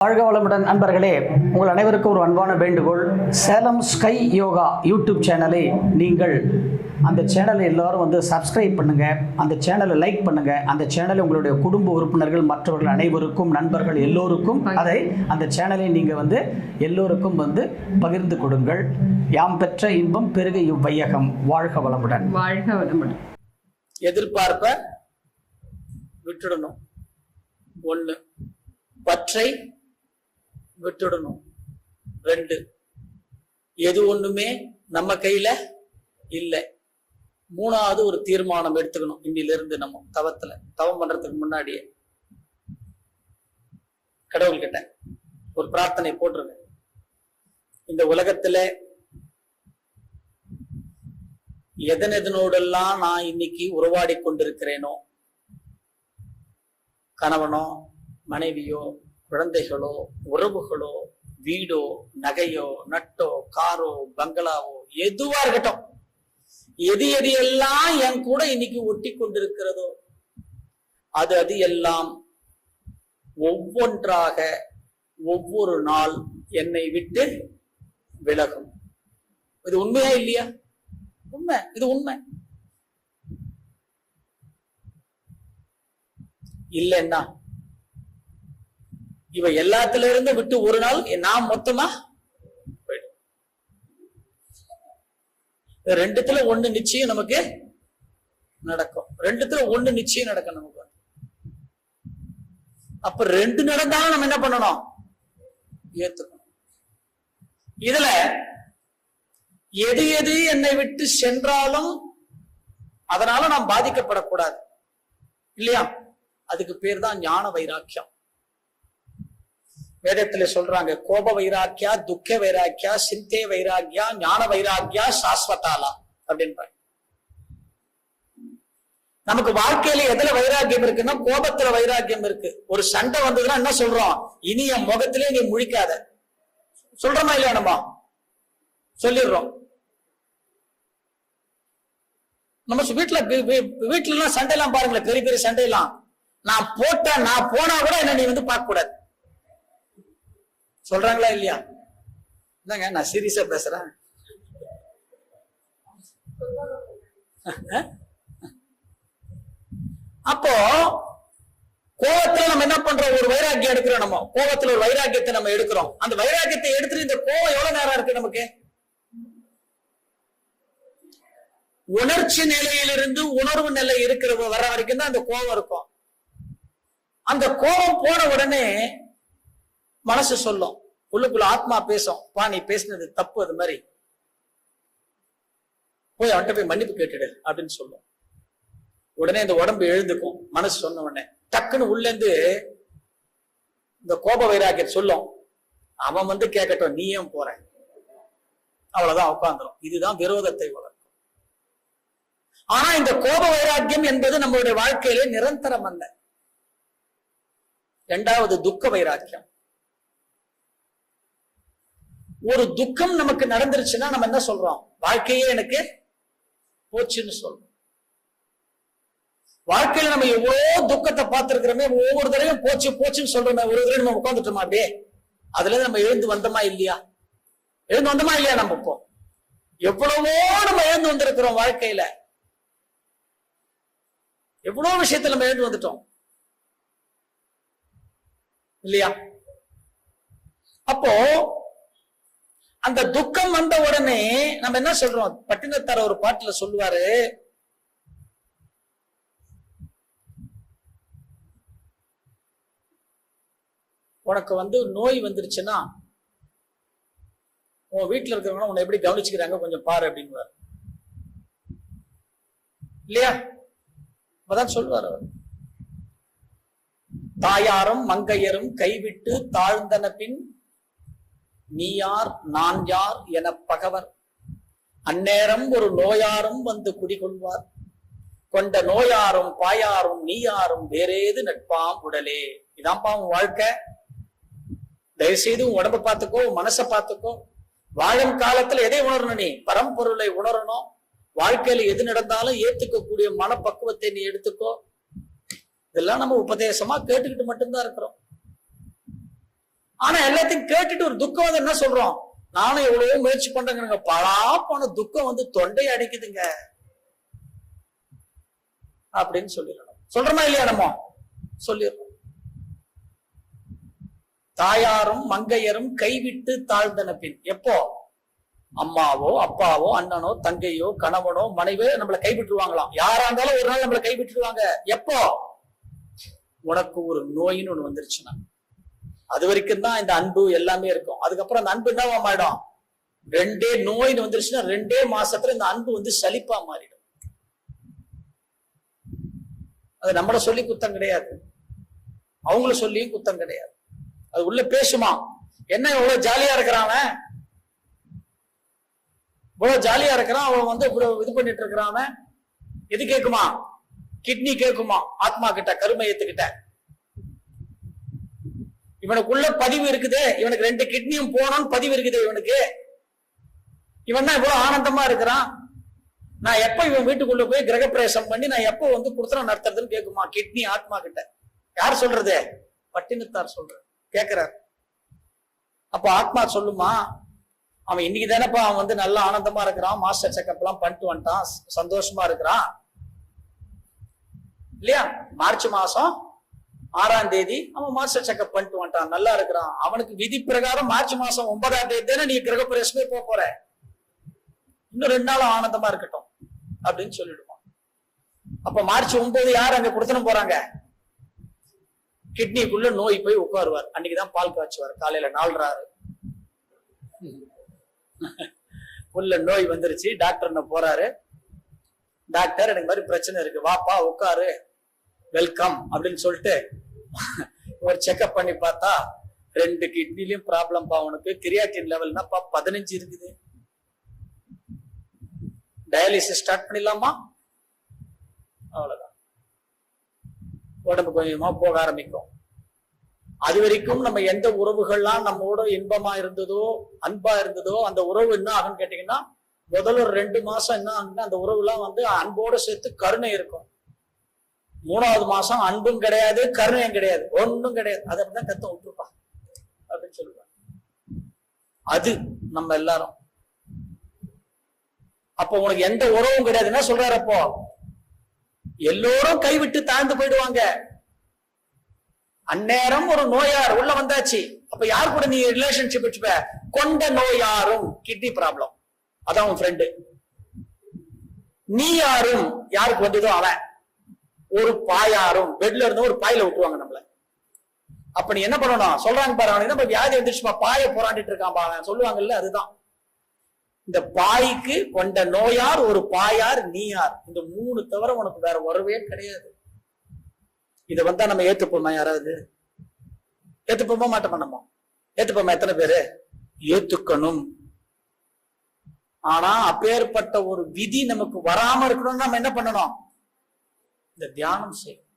வாழ்க வளமுடன் நண்பர்களே, உங்கள் அனைவருக்கும் ஒரு அன்பான வேண்டுகோள். சேலம் ஸ்கை யோகா யூடியூப் சேனலை நீங்கள் அந்த சேனலை எல்லாரும் சப்ஸ்கிரைப் பண்ணுங்க, அந்த சேனலை லைக் பண்ணுங்க, அந்த சேனலை உங்களுடைய குடும்ப உறுப்பினர்கள் மற்றவர்கள் அனைவருக்கும் நண்பர்கள் எல்லோருக்கும் அந்த சேனலை நீங்க எல்லோருக்கும் பகிர்ந்து கொடுங்கள். யாம் பெற்ற இன்பம் பெருக இவ்வையகம். வாழ்க வளமுடன். வாழ்க வளமுடன். எதிர்பார்ப்ப விட்டுடணும். ஒண்ணு, பற்றை விட்டுடணும். 2, எது ஒண்ணுமே நம்ம கையில இல்லை. 3வது ஒரு தீர்மானம் எடுத்துக்கணும். இன்னில இருந்து நம்ம தவம் பண்றதுக்கு முன்னாடியே கடவுள்கிட்ட ஒரு பிரார்த்தனை போட்டுருங்க. இந்த உலகத்துல எதனோடெல்லாம் நான் இன்னைக்கு உறவாடி கொண்டிருக்கிறேனோ, கணவனோ மனைவியோ குழந்தைகளோ உறவுகளோ வீடோ நகையோ நட்டோ காரோ பங்களாவோ எதுவா இருக்கட்டும், எது எல்லாம் என் கூட இன்னைக்கு ஒட்டி கொண்டிருக்கிறதோ அது எல்லாம் ஒவ்வொன்றாக ஒவ்வொரு நாள் என்னை விட்டு விலகும். இது உண்மையா இல்லையா? உண்மை. இது உண்மை. இல்லைன்னா இவ எல்லாத்துல இருந்து விட்டு ஒரு நாள் நான் மொத்தமா போயிடும். 2த்துல 1 நிச்சயம் நமக்கு நடக்கும். 2த்துல 1 நிச்சயம் நடக்கும் நமக்கு. அப்ப 2 நடந்தாலும் நம்ம என்ன பண்ணணும்? ஏத்துக்கணும். இதுல எது என்னை விட்டு சென்றாலும் அதனால நாம் பாதிக்கப்படக்கூடாது இல்லையா? அதுக்கு பேர் தான் ஞான வைராக்கியம். வேதத்துல சொல்றாங்க, கோப வைராக்கியா, துக்க வைராக்கியா, சிந்தே வைராக்கியா, ஞான வைராக்கியா, சாஸ்வதாலா அப்படின்றாங்க. நமக்கு வாழ்க்கையில எதுல வைராக்கியம் இருக்குன்னா கோபத்துல வைராக்கியம் இருக்கு. ஒரு சண்டை வந்ததுன்னா என்ன சொல்றோம்? இனி என் முகத்திலே நீ முழிக்காத சொல்றோமா இல்லையா? நம்ம சொல்லிடுறோம். நம்ம வீட்டுல எல்லாம் சண்டையெல்லாம் பாருங்களேன், பெரிய பெரிய சண்டையெல்லாம் நான் போனா கூட என்ன நீ பார்க்க கூடாது சொல்றாங்களா இல்லையா? என்னங்க நான் சீரியஸா பேசுறேன். அப்போ கோபத்துல நம்ம என்ன பண்றோம்? ஒரு வைராக்கியம் எடுக்கிறோம். நம்ம கோபத்துல ஒரு வைராக்கியத்தை நம்ம எடுக்கிறோம். அந்த வைராக்கியத்தை எடுத்துட்டு இந்த கோபம் எவ்வளவு நேரம் இருக்கு நமக்கு? உணர்ச்சி நிலையிலிருந்து உணர்வு நிலை இருக்கிற வர வரைக்கும் தான் அந்த கோபம் இருக்கும். அந்த கோபம் போன உடனே மனசு சொல்லும், உள்ளுக்குள்ள ஆத்மா பேசும், பா நீ பேசினது தப்பு, அது மாதிரி போய் அவன்கிட்ட போய் மன்னிப்பு கேட்டுடு அப்படின்னு சொல்லும். உடனே இந்த உடம்பு எழுந்துக்கும். மனசு சொன்ன உடனே டக்குன்னு உள்ள இருந்து இந்த கோப வைராக்கியம் சொல்லும், அவன் கேட்கட்டும், நீ ஏன் போற, அவ்வளவுதான் உட்கார்ந்துரும். இதுதான் விரோதத்தை வளர்க்கும். ஆனா இந்த கோப வைராக்கியம் என்பது நம்மளுடைய வாழ்க்கையிலே நிரந்தரம் அல்ல. 2வது துக்க வைராக்கியம். ஒரு துக்கம் நமக்கு நடந்துருச்சுன்னா நம்ம என்ன சொல்றோம்? வாழ்க்கையே எனக்கு போச்சுன்னு சொல்றோம். வாழ்க்கையில நம்ம எவ்வளவு துக்கத்தை பார்த்திருக்கிறோமே, ஒவ்வொரு தடவையும் போச்சுன்னு சொல்றோமே. ஒரு தடவை நம்ம உட்காந்துட்டோமா அப்படியே? அதுல இருந்து நம்ம எழுந்து வந்தோமா இல்லையா? நம்ம இப்போ எவ்வளவோ நம்ம எழுந்து வந்திருக்கிறோம். வாழ்க்கையில எவ்வளவு விஷயத்துல நம்ம எழுந்து வந்துட்டோம் இல்லையா? அப்போ அந்த துக்கம் வந்த உடனே நம்ம என்ன சொல்றோம்? பட்டினத்தார் ஒரு பாட்டுல சொல்லுவாரு, உனக்கு நோய் வந்துருச்சுன்னா உன் வீட்டுல இருக்கிறவங்க உன்னை எப்படி கவனிச்சுக்கிறாங்க கொஞ்சம் பாரு அப்படின்னு இல்லையா? அதான் சொல்லுவார் அவர். தாயாரும் மங்கையரும் கைவிட்டு தாழ்ந்தன பின் நீ யார் நான் யார் என பகவர் அந்நேரம் ஒரு நோயாரும் குடிகொள்வார் கொண்ட நோயாரும் பாயாரும் நீயாரும் வேறேது நட்பாம் உடலே. இதான்ப்பா உன் வாழ்க்கை. தயவுசெய்து உன் உடம்ப பார்த்துக்கோ, மனசை பார்த்துக்கோ. வாழும் காலத்துல எதை உணரணும்? நீ பரம்பொருளை உணரணும். வாழ்க்கையில எது நடந்தாலும் ஏத்துக்கக்கூடிய மனப்பக்குவத்தை நீ எடுத்துக்கோ. இதெல்லாம் நம்ம உபதேசமா கேட்டுக்கிட்டு மட்டும்தான் இருக்கிறோம். ஆனா எல்லாத்தையும் கேட்டுட்டு ஒரு துக்கம் வந்து என்ன சொல்றோம், நானும் எவ்வளவோ முயற்சி பண்றேங்க, பலா போன துக்கம் வந்து தொண்டையை அடைக்குதுங்க அப்படின்னு சொல்லிடணும். சொல்றோமா இல்லையா? நம்ம சொல்லிடுறோம். தாயாரும் மங்கையரும் கைவிட்டு தாழ்ந்தன பின். எப்போ? அம்மாவோ அப்பாவோ அண்ணனோ தங்கையோ கணவனோ மனைவியோ நம்மளை கைவிட்டுருவாங்களாம். யாரா இருந்தாலும் ஒரு நாள் நம்மளை கைவிட்டுருவாங்க. எப்போ? உனக்கு ஒரு நோயின்னு ஒண்ணு வந்துருச்சுன்னா. அது வரைக்கும் தான் இந்த அன்பு எல்லாமே இருக்கும். அதுக்கப்புறம் அந்த அன்பு என்ன மாறிடும்? ரெண்டே நோயின்னு வந்துருச்சுன்னா 2 மாசத்துல இந்த அன்பு வந்து சலிப்பா மாறிடும். அது நம்மள சொல்லி குத்தம் கிடையாது, அவங்கள சொல்லியும் குத்தம் கிடையாது. அது உள்ள பேசுமா, என்ன இவ்வளவு ஜாலியா இருக்கிறான், இவ்வளவு ஜாலியா இருக்கிறான், அவன் வந்து இது பண்ணிட்டு இருக்கிறான். எது கேக்குமா? கிட்னி கேக்குமா? ஆத்மா கிட்ட, கருமையத்துக்கிட்ட. இவனுக்குள்ள பதிவு இருக்குது, இவனுக்கு 2 கிட்னியும் போனோம்னு பதிவு இருக்குது இவனுக்கு. இவன் தான் இவ்வளவு ஆனந்தமா இருக்கிறான். நான் எப்ப இவன் வீட்டுக்குள்ள போய் கிரகப்பிரவேசம் பண்ணி நான் எப்ப வந்து குடுத்தனம் நடத்துறதுன்னு கேக்குமா கிட்னி ஆத்மா கிட்ட. யார் சொல்றது? பட்டினத்தார் சொல்றார், கேக்குறாரு. அப்ப ஆத்மா சொல்லுமா, அவன் இன்னைக்கு தானேப்பா அவன் வந்து நல்லா ஆனந்தமா இருக்கிறான், மாஸ்டர் செக்அப் எல்லாம் பண்ணிட்டு வந்துட்டான், சந்தோஷமா இருக்கிறான் இல்லையா? மார்ச் மாசம் 6ஆம் தேதி அவன் மாஸ்டர் செக்அப் பண்ணிட்டு வந்துட்டான், நல்லா இருக்கிறான். அவனுக்கு விதி பிரகாரம் மார்ச் மாசம் 9ஆம் தேதி தானே நீ கிரகப்பிரவேசமே போற. இன்னும் 2 நாள் ஆனந்தமா இருக்கட்டும் அப்படின்னு சொல்லிடுவான். அப்ப மார்ச் 9 யார் அங்க கொடுத்தனும் போறாங்க? கிட்னிக்குள்ள நோய் போய் உட்காருவார். அன்னைக்குதான் பால் காய்ச்சுவார் காலையில 4:30. உள்ள நோய் வந்துருச்சு, டாக்டர் போறாரு. டாக்டர் எனக்கு மாதிரி பிரச்சனை இருக்கு, வாப்பா உட்காரு, வெல்கம் அப்படின்னு சொல்லிட்டு ஒரு செக்அப் பண்ணி பார்த்தா 2 கிட்னிலயும் ப்ராப்ளம் பா. உனக்கு கிரியாட்டின் லெவல்னா 15 இருக்குது. டயாலிசிஸ் ஸ்டார்ட் பண்ணிடலாமா? அவ்வளவுதான். உடம்பு கொஞ்சமா போக ஆரம்பிக்கும். அது வரைக்கும் நம்ம எந்த உறவுகள்லாம் நம்மோட இன்பமா இருந்ததோ அன்பா இருந்ததோ அந்த உறவு என்ன ஆகுன்னு கேட்டீங்கன்னா, முதல்ல ஒரு 2 மாசம் என்ன ஆகுன்னா அந்த உறவுலாம் வந்து அன்போட சேர்த்து கருணை இருக்கும். 3ஆவது மாசம் அன்பும் கிடையாது, கருணையும் கிடையாது, ஒன்னும் கிடையாது. அதை அப்படிதான் கத்த விட்டுருப்பா அப்படின்னு சொல்லுவாங்க. அது நம்ம எல்லாரும். அப்போ உனக்கு எந்த உறவும் கிடையாது. என்ன சொல்றாரு? அப்போ எல்லோரும் கைவிட்டு தாழ்ந்து போயிடுவாங்க. அந்நேரம் ஒரு நோயார் உள்ள வந்தாச்சு. அப்ப யார் கூட நீ ரிலேஷன்ஷிப் வச்சுப்ப? கொண்ட நோயாரும், கிட்னி ப்ராப்ளம், அதான் உன் ஃப்ரெண்டு. நீ யாரும், யாருக்கு வந்ததோ அவன். ஒரு பாயாரும், பெட்ல இருந்து ஒரு பாயில விட்டுருவாங்க நம்மள. அப்ப நீ என்ன பண்ணணும்? சொல்றாங்க பாரு, அவனுக்கு நம்ம வியாதி வந்துருச்சுப்பா, பாய போராடிட்டு இருக்கான் அவன் சொல்லுவாங்கல்ல, அதுதான். இந்த பாய்க்கு கொண்ட நோயார், ஒரு பாயார், நீயார், இந்த 3 தவிர உனக்கு வேற உறவே கிடையாது. இதை வந்தா நம்ம ஏத்துப்போமா? யாராவது ஏத்துப்போமா? மாட்டோமா? நம்ம ஏத்துப்போமா? எத்தனை பேரு ஏத்துக்கணும்? ஆனா அப்பேற்பட்ட ஒரு விதி நமக்கு வராம இருக்கணும்னு நம்ம என்ன பண்ணணும்? இந்த தியானம் செய்யணும்.